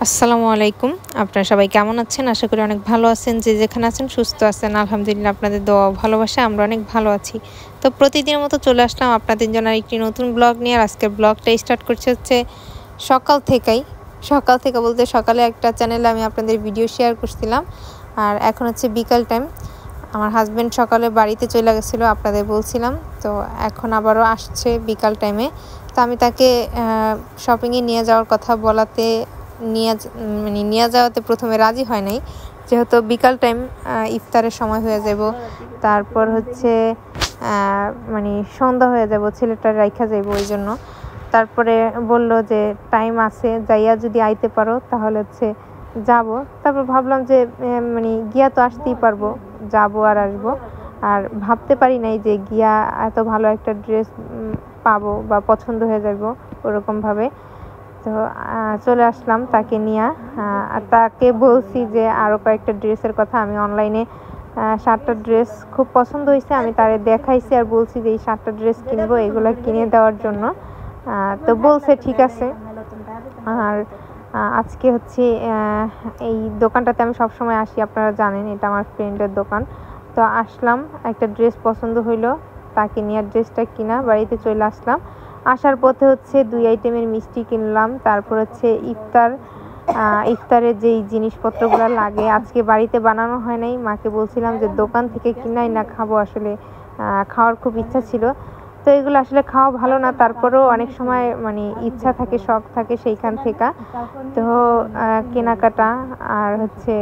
আসসালামু আলাইকুম। আপনারা সবাই কেমন আছেন? আশা করি অনেক ভালো আছেন। যে যেখানে আছেন সুস্থ আছেন। আলহামদুলিল্লাহ আপনাদের দোয়া ও ভালোবাসায় আমরা অনেক ভালো আছি। তো প্রতিদিনের মতো চলে আসলাম আপনাদের জন্য একটি নতুন ব্লগ নিয়ে। আর আজকের ব্লগটা স্টার্ট করছি হচ্ছে সকাল থেকেই। সকাল থেকে বলতে সকালে একটা চ্যানেলে আমি আপনাদের ভিডিও শেয়ার করছিলাম। আর এখন হচ্ছে বিকাল টাইম। আমার হাজব্যান্ড সকালে বাড়িতে চলে গেছিলো আপনাদের বলছিলাম। তো এখন আবারও আসছে বিকাল টাইমে। তো আমি তাকে শপিংয়ে নিয়ে যাওয়ার কথা বলাতে নিয়ে যাওয়াতে প্রথমে রাজি হয় নাই, যেহেতু বিকাল টাইম ইফতারের সময় হয়ে যাব, তারপর হচ্ছে সন্ধ্যা হয়ে যাব, ছেলেটা রাইখা যাইব, ওই জন্য। তারপরে বলল যে টাইম আছে, যাইয়া যদি আইতে পারো তাহলে হচ্ছে যাব। তারপর ভাবলাম যে গিয়া তো আসতেই পারবো, যাবো আর আসবো। আর ভাবতে পারি নাই যে গিয়া এত ভালো একটা ড্রেস পাবো বা পছন্দ হয়ে যাব ওরকমভাবে। তো চলে আসলাম তাকে নিয়ে। আর তাকে বলছি যে আরও কয়েকটা ড্রেসের কথা। আমি অনলাইনে 7টা ড্রেস খুব পছন্দ হয়েছে, আমি তারে দেখাইছি আর বলছি যে এই 7টা ড্রেস কিনবো, এগুলো কিনে দেওয়ার জন্য। তো বলছে ঠিক আছে। আর আজকে হচ্ছে এই দোকানটাতে আমি সবসময় আসি, আপনারা জানেন এটা আমার ফ্রেন্ডের দোকান। তো আসলাম, একটা ড্রেস পছন্দ হইলো, তাকে নিয়ে ড্রেসটা কিনা বাড়িতে চলে আসলাম। আসার পথে হচ্ছে 2 আইটেমের মিষ্টি কিনলাম। তারপর হচ্ছে ইফতারের যেই জিনিসপত্রগুলো লাগে আজকে বাড়িতে বানানো হয় নাই, মাকে বলছিলাম যে দোকান থেকে কিনাই না খাবো, আসলে খাওয়ার খুব ইচ্ছা ছিল। তো এগুলো আসলে খাওয়া ভালো না, তারপরেও অনেক সময় ইচ্ছা থাকে, শখ থাকে সেইখান থেকে। তো কেনাকাটা আর হচ্ছে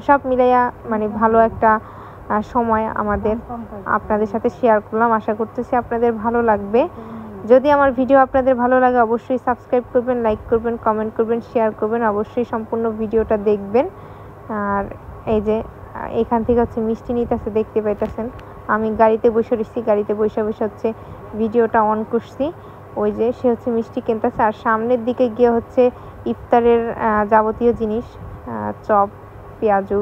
সব মিলাইয়া ভালো একটা সময় আমাদের আপনাদের সাথে শেয়ার করলাম। আশা করতেছি আপনাদের ভালো লাগবে। যদি আমার ভিডিও আপনাদের ভালো লাগে অবশ্যই সাবস্ক্রাইব করবেন, লাইক করবেন, কমেন্ট করবেন, শেয়ার করবেন, অবশ্যই সম্পূর্ণ ভিডিওটা দেখবেন। আর এই যে এখান থেকে হচ্ছে মিষ্টি নিতেছে, দেখতে পাইতেছেন। আমি গাড়িতে বসে রয়েছি, গাড়িতে বসে বসে হচ্ছে ভিডিওটা অন করছি। ওই যে সে হচ্ছে মিষ্টি কিনতেছে। আর সামনের দিকে গিয়ে হচ্ছে ইফতারের যাবতীয় জিনিস, চপ, পেঁয়াজু,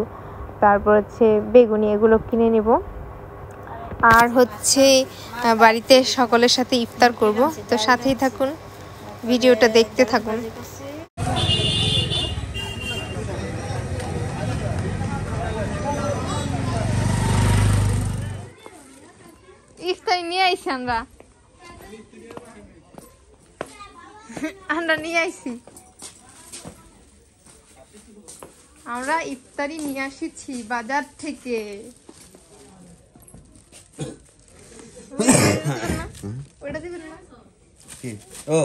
তারপর হচ্ছে বেগুনি, এগুলো কিনে নেব। আর হচ্ছে বাড়িতে সকলের সাথে ইফতার করব। তো সাথেই থাকুন, ভিডিওটা দেখতে থাকুন। ইফতার নিয়ে আইছি আমরা নিয়ে আইছি, আমরা ইফতারি নিয়ে আসিছি বাজার থেকে। ওটা দিবেন না কি? ও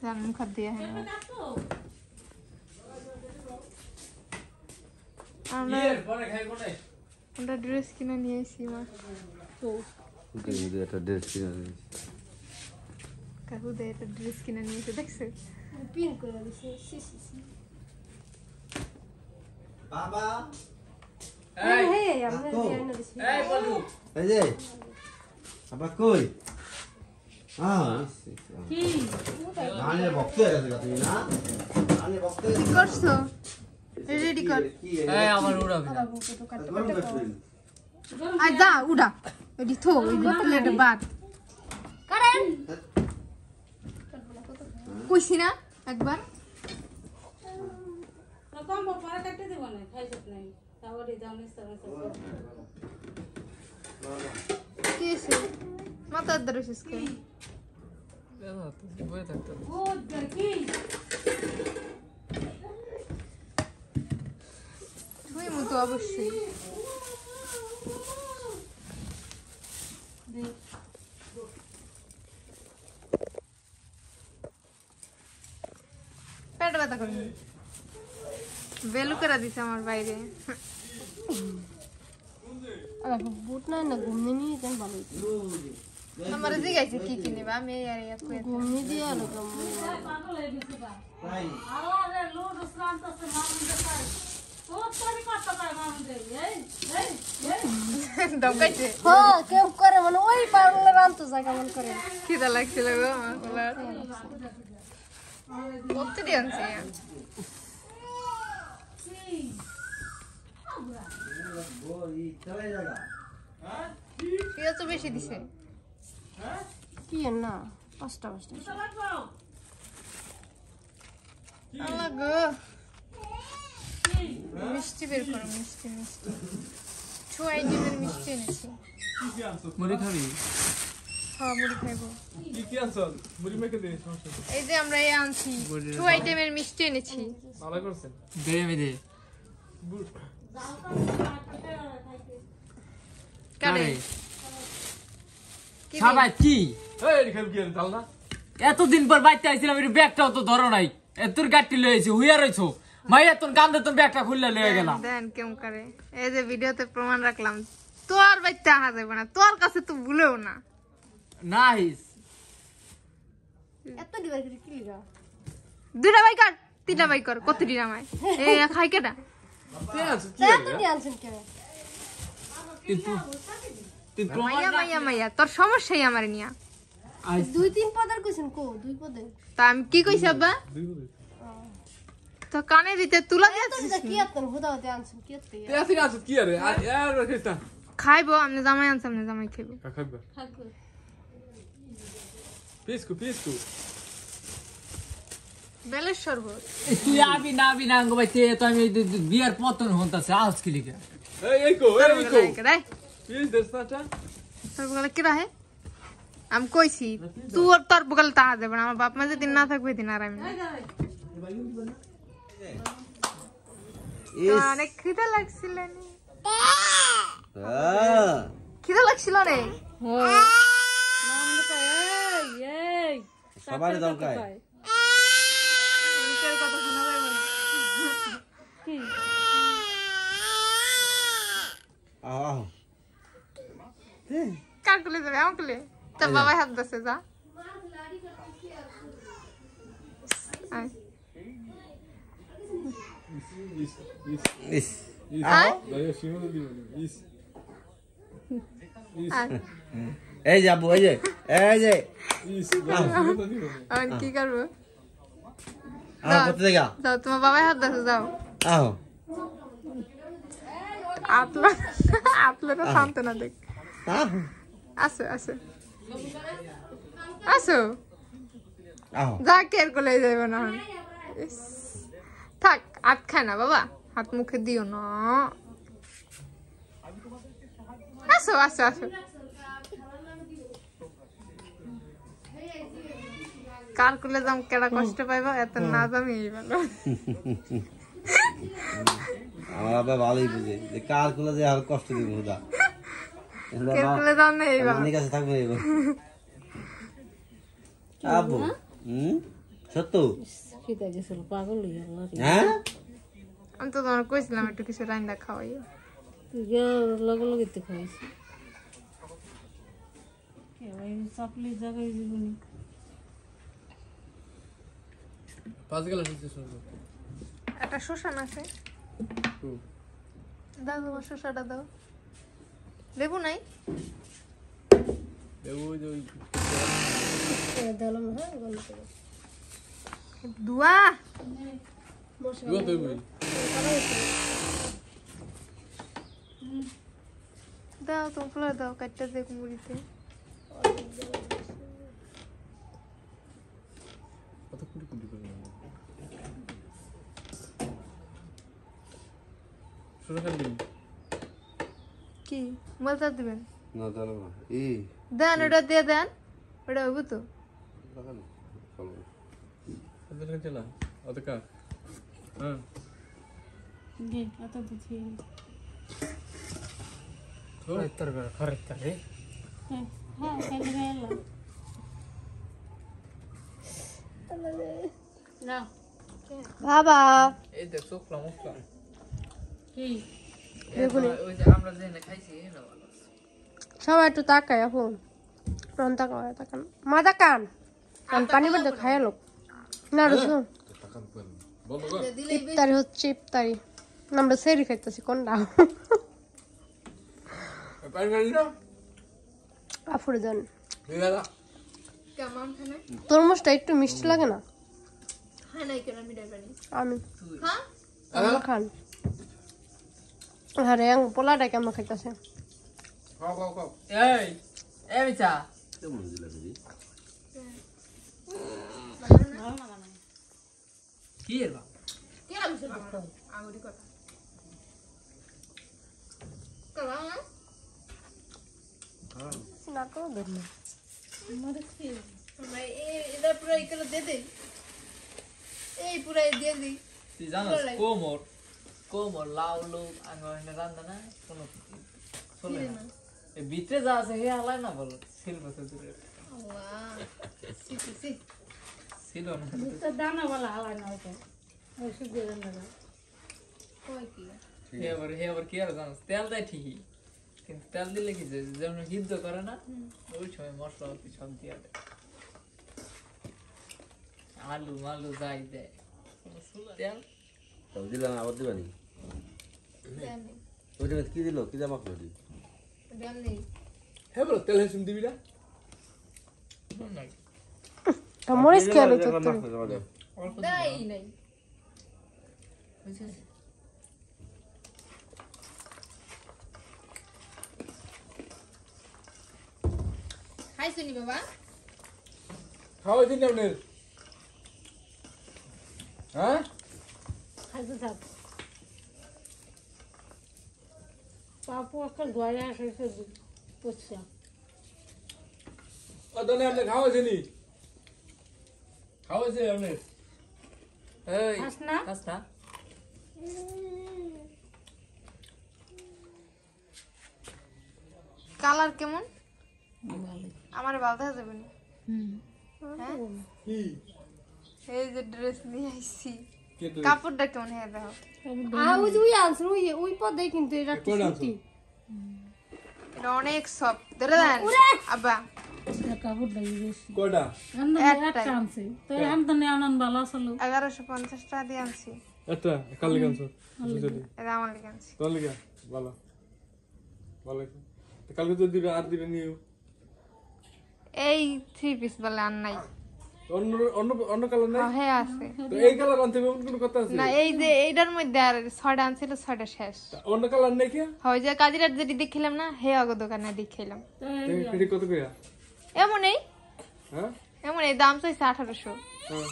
জান মুখ দিয়ে আমরা ড্রেস কিনে নিয়ে এসেছি। মা একটা ড্রেস কিনে নিয়েছি, কাকু দে একটা ড্রেস কিনে নিয়েছে, দেখছে পিন করে দিছে। বাবা এই এই আমরা দিয়ে না দিছি। এই বলু এই যে বাবা কই? কি নালে বক্তে আছে তুমি না? নালে বক্তে কি করছো? রেডি কর। এই আমার উড়াবে না। আই দা উড়া এডি থো এই প্লেটে বাদ করেন। কইছি না একবার কম পরে কাটতে দেব না, খাইছত নাই তাওরে জামনে সরস কিছে মাথা দরছিস কে দাদা তুই বই থাকতো ও দেখি তুই মতো অবশ্যই পেট ব্যথা করে বেলু করে দিছে আমার বাইরে। বুট নাই না, ঘুমনে নিয়ে যান ভালো। আমার জিগাইছে কি কি নিবা, আমি আর এক কই ঘুমনে দিয়ে আলো কম পাগল হয়ে গেছে বা ভাই। আরে লোড শ্রান্ত আছে মামুন দেখাই ও তোরি কত পায় মামুন দে। এই দমকাইছে হ্যাঁ কেম করে ওই পাগল রান্ত জায়গা মন করে কি দা লাগছিল গো আমার কত দিনছে পেঁয়াজ বেশি দিছে কি না পাঁচটা আল্লাহ গো মিষ্টি বের করো মিষ্টি ছয় ডিমের মিষ্টি এনেছি মুড়ি খাবি হ্যাঁ মুড়ি খাইবো কি আনছ মুড়ি মেখে দে সমস্যা এই যে আমরা এই আনছি ছয় আইটেমের মিষ্টি এনেছি ভালো করছেন দে আমি দে কারে সবাই কি এই খাবি কি ডাল না এতদিন পর বাইতে আইছিলাম এর ব্যাগটাও তো ধরো নাই তোর গাড়ি লয়েছে হুইয়া রইছো মাইয়া তোর কান্দে তোর ব্যাগটা খুললে লয়ে গেলাম দেন কেমন করে এই যে ভিডিওতে প্রমাণ রাখলাম তোর বাইতে আহা যাবে না তোর কাছে তো ভুলেও না নাইস এত দিবার কি লিগা দুটা বাই কর তিনটা বাই কর কত দিন আমায় এই খাই কেডা তে আছো কি এত দি আনছেন কেন কিন্তু কিন্তু মাইয়া তোর সমস্যাই আমার নিয়া দুই তিন পদের কইছেন কো দুই পদে তা আমি কি কইছি আব্বা দুই বলে তো কানে দিতে তুলা এত দিয়েছিস দিদা কি আপনি হুদা হতে আনছেন কি এত তে আছি আছো কি আরে আর রাখিস না খাইবো আমি জামাই আনছি আমি জামাই খাইবো খাইবা থাকবে পিসকু বেলের শরবত তুই আবি না আঙ্গ বাইতে তো আমি বিয়ার পতন হতাছে আজ কি লিখা এই কো রে পিস দেসনাটা তোর বগলে কি রাহে আমি কইছি তুই আর তোর বগলে তাহা দেবে না আমার বাপ মা যেদিন না থাকবে দিন আর আমি অনেক খিদে লাগছিল খিদে লাগছিল রে সবার দরকার মুখের কথা শোনা যাবে না আহ কার কুলে যাবে আমার কুলে তোর বাবাই হাত দিচ্ছে যা আয় ইস আয় দাঁড়িয়ে শিমুল দিও ইস আয় এই যাবো এই যে ইস শিমুল দিও আমি কি করবো আহ করতে দেখা যাও তোমার বাবাই হাত দিচ্ছে যাও আহ আপলো তো শান্ত না দেখ আহ আসো আসো আহ যা কেয়ার করে যাইব না ইস, থাক হাত খায় না বাবা হাত মুখে দিও না আসো কার কুলে যাম কেডা কষ্ট পাইবা এত না যামি ভালো আমার বাবা ভালোই বুঝে যে কার কুলে যে আর কষ্ট দিব হুদা কের কুলে যাম না এই ভালো আমার কাছে থাকবে এবার আবু সত্য খিদা গেছিল পাগল হইয়া হ্যাঁ আমি তো তোমার কইছিলাম একটু কিছু রান্না খাওয়াইও তুই লগে লগে তো খাইছি ভাই চাপলি জায়গায় জীবনী 5 গেল নিচে শুনবো একটা শোষণ আছে দাও তোমার শোষাটা দাও লেবু নাই ওই দিলাম হ্যাঁ গল্প করে দুয়া দুয়া তুই বই দাও তোমার দাও কাটটা দেখ মুড়িতে কত কুড়ি করে শুরু করে দিন কি মজা দিবেন না জানো না এই দেন ওটা দিয়ে দেন ওটা হইব তো লাগানো চলো এদের চলা অত কা হ্যাঁ গে এত দিছি তোর খরচ রে হ্যাঁ খাইলে খাইলা না বাবা এই দেখ চোখলা মুখলা কি ওই যে আমরা যেখানে খাইছি না ভালো সবাই একটু তাকায় এখন প্রাণ তাকান মা তাকান পানি বলতে খায় লোক না রসুন বল বল ইফতারি হচ্ছে ইফতারি আমরা সেরি খাইতেছি কোনটা পানি গাড়ি না আফুরে যান দাদা কেমন খানে তরমুজটা একটু মিষ্টি লাগে না হ্যাঁ নাই কেন মিটাই পানি আমি হ্যাঁ আমরা খান আরে পোলাটা কেমন খাইতেছে খাও এই মিছা কেমন দিলা দিদি কি এর বাপ আগুরি কথা না তো ধরলে এটা পুরো এগুলো দিয়ে দেই এই পুরো দিয়ে দিই তুই জানো কোমর লাউ লোক আঙ্গনে রান্না না কোনো চলে না এই ভিতরে যা আছে হে হালাই না বলো শিল্প দূরে ছিল না দানা वाला হালা না ওটা ওই সুজি রান্না হে আবার কি আর জানো তেল দেয় ঠিকই কিন্তু তেল দিলে কি যে যেমন সিদ্ধ করে না ওই সময় মশলা পাতি সব দিয়ে দেয় আলু মালু যাই দেয় তেল তো দিলাম আবার দিবানি ওই জায়গায় কি দিল কি জামা করলি হ্যাঁ বলো তেল হেসুম দিবি না মরিচ খেয়াল তো হাই শুনি বাবা খাওয়াই দিন আপনার হ্যাঁ খাইতে থাক পাপু একটা ধোয়া এসেছে বুঝছা অদনে আপনি খাওয়াইছেনি খাওয়াইছে আপনার এই খাস না? খাস না কালার কেমন আমার ভালো দেখা যাবে না হ্যাঁ কি এই যে ড্রেস নিয়ে আসছি কে তো কাপড়টা কেমন হয়ে দেখো ওই যে ওই আনসার ওই পদে কিন্তু এটা কোন আনছো? সুতি এটা অনেক সফট ধরে দেন আব্বা কাপড় লাগি বেশি কয়টা একটা আনছে তো আমদানি আনন্দ ভালো আসলো 1150 টাকা দিয়ে আনছি একটা কালি কানছো এটা আমার লিখে আনছি তোর লিগা ভালো ভালো তো কালকে তো দিবে আর দিবে নিও এই 3 পিস বলে আর নাই অন্য অন্য অন্য কালার নাই হ্যাঁ আছে তো এই কালার আনতে হবে এমন কোনো কথা আছে না এই যে এইটার মধ্যে আর 6টা আনছিল 6টা শেষ অন্য কালার নাই কি হয় যে কাজিরার যেটি দেখিলাম না হে অগ দোকানে দেখিলাম এটি কত কইয়া এমনই হ্যাঁ এমনই দাম চাইছে 1800 হ্যাঁ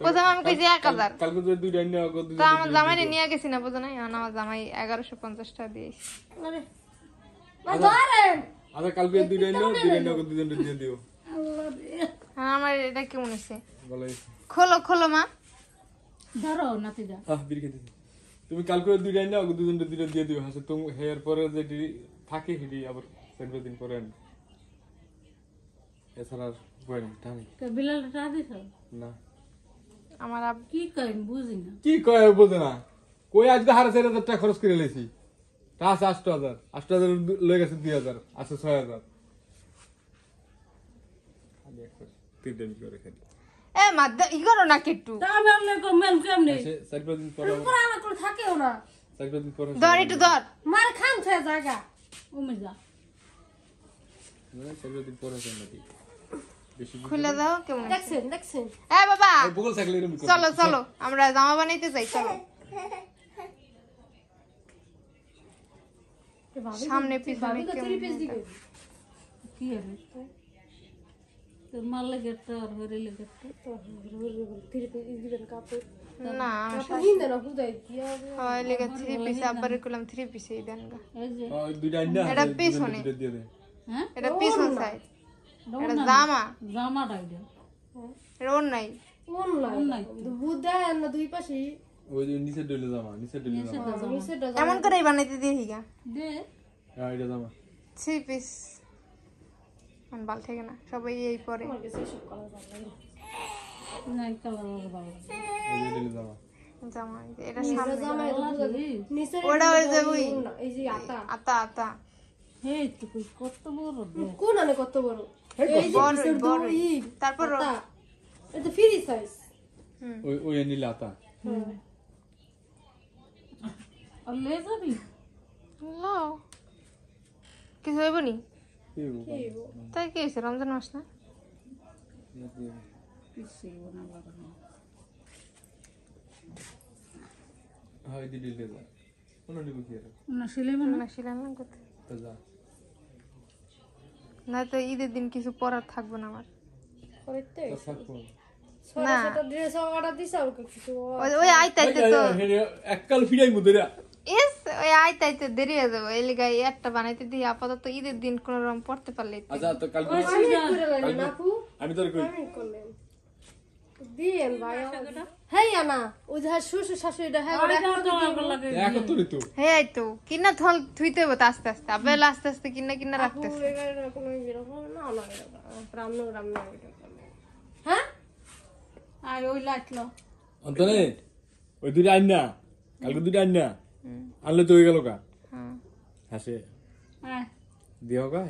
প্রথম আমি কই যে 1000 কালকে তো দুইটা নিয়ে আগো তো আমার জামাই নিয়ে গেছি না বুঝো না আমার জামাই 1150 টাকা দিয়েছি আচ্ছা কালকে দুইটা নিয়ে আগো দুজন দিয়ে দিও হ্যাঁ আমার এটা কেমন আছে ভালো খোলো খোলো মা ধরো নাতিদা বিড়ি খেতে তুমি কালকে দুইটা নিয়ে আগো দুজন দুইটা দিয়ে দিও হাসে তুমি হেয়ার পরে যেটি থাকে সেটি আবার 7 দিন পরে আন এছাড়া আর বই না টানি বিলালটা টা দিছ না আমার কি কই বুঝি না কি কয় বোঝে না কই আজকে 4,500 টাকা খরচ করে লেছি তা আছে 8,000 লয়ে গেছে 2,000 আছে 6,000 আমি একবার 3 দিন করে খেলি এ মা ই করো না কেটু তা আমি আমলে কো মেল কেমনে সে 4 দিন পরে পুরা আমার কোন থাকেও না 4 দিন পরে ধর একটু ধর মার খামছে জায়গা উমে যা 4 দিন পরে নাকি বেশি খুলে দাও কেমন আছে? দেখছেন এ বাবা বগল থাকলে এরকম করে চলো চলো আমরা জামা বানাইতে যাই চলো সামনে পিছনে কেমন কি হবে তোর মার লাগে একটা আর হরে লাগে একটা না হিন্দে না হুদাই কি হবে হয় লেগে 3 পিস আবারে কইলাম 3 পিসই দেন গা এই যে দুইটা আইনা এটা পিছনে দিয়ে দে হ্যাঁ এটা পিছন সাইড এটা জামা জামাটা এটা এটা ওর নাই নাই বুদা না দুই পাশে ওই যে নিচে ডলে জামা নিচে ডলে জামা নিচেটা এমন করেই বানাইতে দিয়ে হিগা দে হ্যাঁ এটা জামা 3 পিস মান বাল থেকে না সবাই এই পরে নাই কালার ভালো এই যে ডলে জামা জামা এটা সামনে নিচে ওটা ওই যে ওই এই যে আটা আতা আতা এই তো কই কত বড় দে কোন আনে কত বড় এই যে বড় পিসের বড় দুই তারপর আটা এটা ফ্রি সাইজ ওই ওই নীলাতা আর লে যাবি লাও কিছু হইব নি কি তাই কি হয়েছে রমজান মাস না পিছে না লাগা হ্যাঁ এই ডলে যা কোন নিব কি আর না সিলেমান না শিলাম করতে তো যা না তো ঈদের দিন কিছু পরার থাকবে না আমার করতে না ছোট ড্রেস অর্ডার দিছে আর কিছু ওই আইতে আইতে তো এককাল ফিরাই মুদেরা ইস ওই আইতে আইতে দেরি হয়ে যাবে এই লিগাই একটা বানাইতে দিই আপাতত ঈদের দিন কোন রকম পড়তে পারলে আচ্ছা তো কাল আমি তোর কই দিয়েন ভাই হেই আনা ওই যে শ্বশুর শাশুড়িটা হ্যাঁ এখন তো ঋতু হে এই তো কিনা থল থুইতে হবে তো আস্তে আস্তে আবেল আস্তে আস্তে কিনা রাখতেছে কোনো এরকম না না রাম হ্যাঁ আর ওই লাইটলো অন্তনে ওই দুইটা আইন না কালকে দুইটা আইন না আনলে তো হয়ে গেল কা হাসে আয় দিও গায়